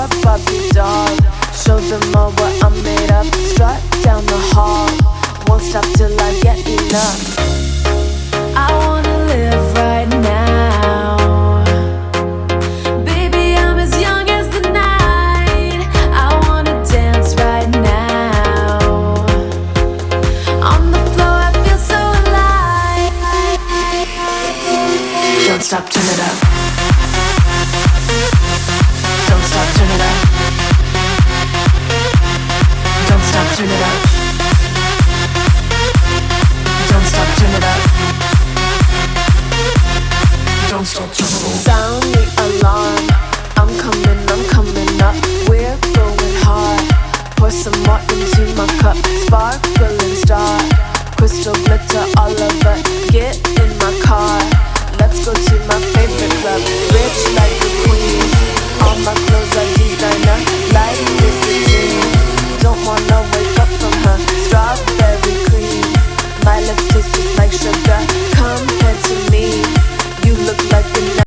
your Barbie doll. Show them all what I'm made of. Strut down the hall, won't stop till I get enough. I wanna live right now. Baby, I'm as young as the night. I wanna dance right now. On the floor, I feel so alive. Don't stop, turn it up. Don't stop, turn it up. Don't stop, turn it up. Don't stop, turn it up. Don't stop, turn it up. Sound the alarm. I'm coming up. We're going hard. Pour some more into my cup. Sparkling star, crystal glitter all over. Get in my car. Let's go to my favorite club. Rich like a queen. All my clothes